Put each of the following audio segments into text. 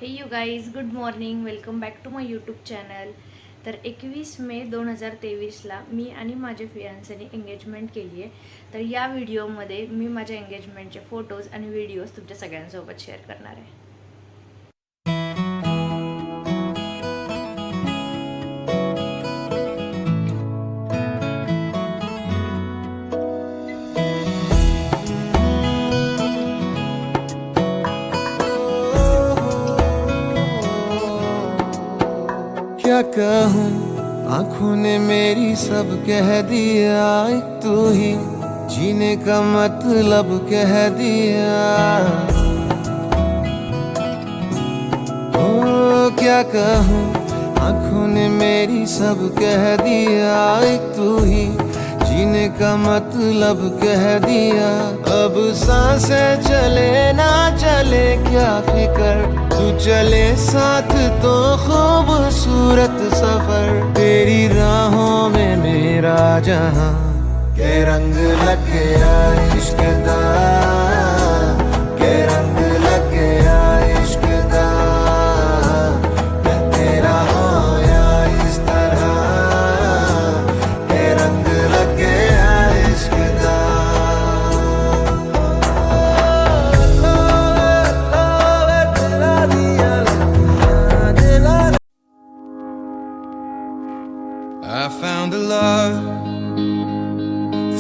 Hey you guys, good morning. Welcome back to my YouTube channel. तर 21 मे 2023ला मी आणि माझ्या फियांसेने engagement केली आहे. तर या व्हिडिओमध्ये मी माझ्या एंगेजमेंटचे फोटोज आणि व्हिडिओज तुमच्या सगळ्यांसोबत शेअर करणार आहे. क्या कहूँ, आँखों ने मेरी सब कह दिया, एक तू ही जीने का मतलब कह दिया. ओ क्या कहूँ, आँखों ने मेरी सब कह दिया, एक तू ही जीने का मतलब कह दिया. अब सांसें चले ना चले क्या फिकर, तू चले साथ तो खूबसूरत सफर. तेरी राहों में मेरा जहां के रंग लग गया इश्क दा, के रंग लग गया इश्क दा. मैं तेरा होया इस तरह, के रंग लग गया इश्क दा. I found a love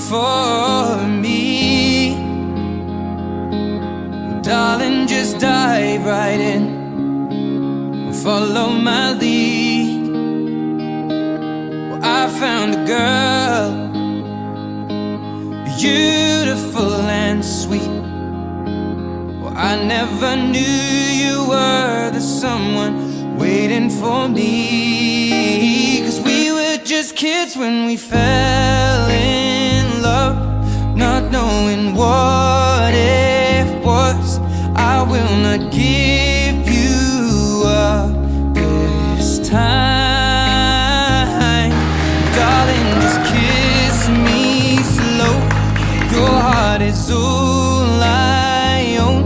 for me. Darling, just dive right in, follow my lead. Well, I found a girl, beautiful and sweet. Well, I never knew you were the someone waiting for me. 'Cause we were just kids when we fell in love, not knowing what it was. I will not give you up this time. Darling, just kiss me slow. Your heart is all I own,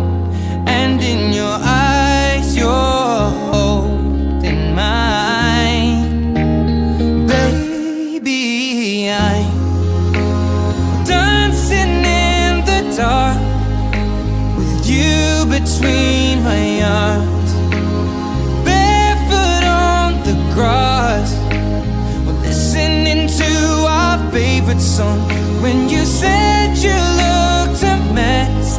and in your eyes you're holding mine. Baby, I'm dancing in the dark with you between my arms, barefoot on the grass. We're listening to our favorite song. When you said you looked a mess,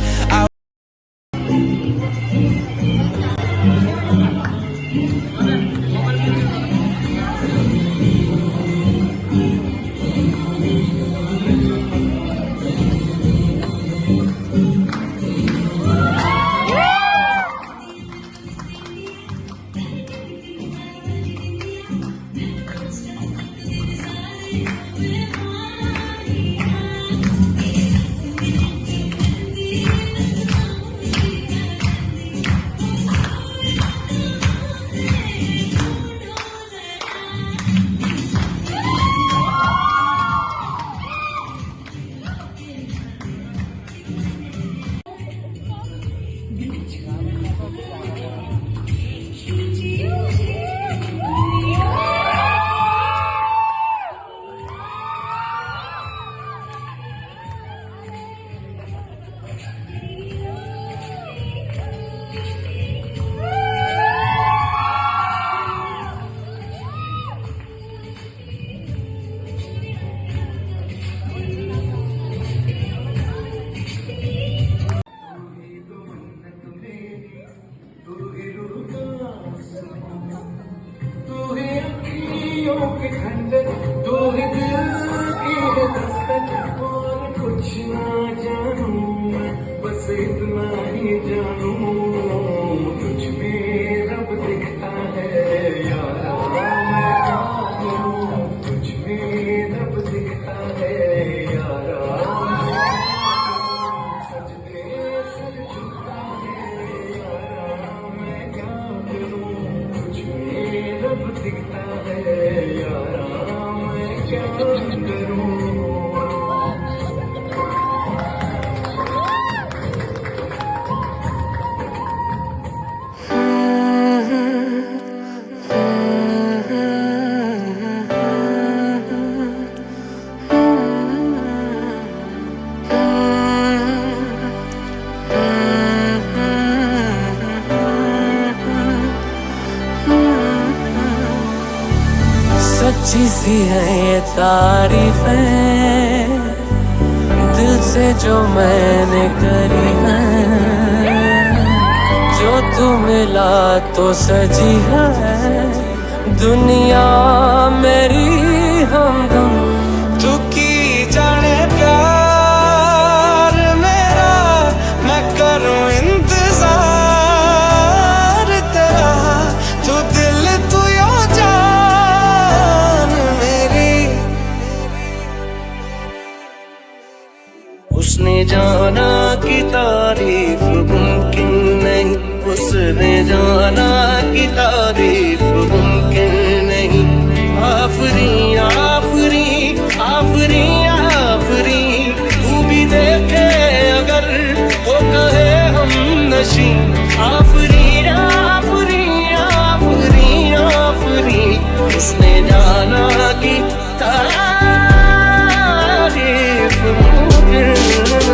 सच्ची सी है ये तारीफें दिल से जो मैंने करी है, जो तू मिला तो सजी है दुनिया मेरी हमदम। तू की जाने प्यार मेरा, मैं करूं इंतजार तेरा। तू दिल तू यो जान मेरी। उसने जाना कि तारीफ मुमकिन नहीं, उसने जाना कि तारीफ मुमकिन नहीं। आफरी आफरी आफरी आफरी, तू भी देखे अगर वो कहे हम नशी। आफरी आफरी आफरी आफरी, उसने जाना कि तारीफ मुमकिन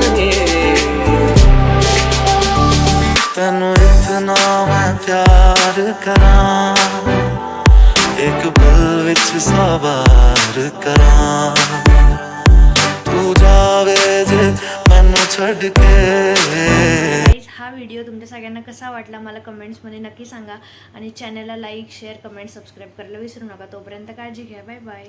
नहीं। तेनू इतना मैं प्यार करां, एक पल विच सवार करां। तू जावे जे मैनू छड़ के। Guys, हा व्हिडिओ तुमच्या सगळ्यांना कसा वाटला मला कमेंट्समध्ये नक्की सांगा आणि चॅनलला लाईक शेअर कमेंट सबस्क्राईब करायला विसरू नका. तोपर्यंत काळजी घ्या. Bye bye.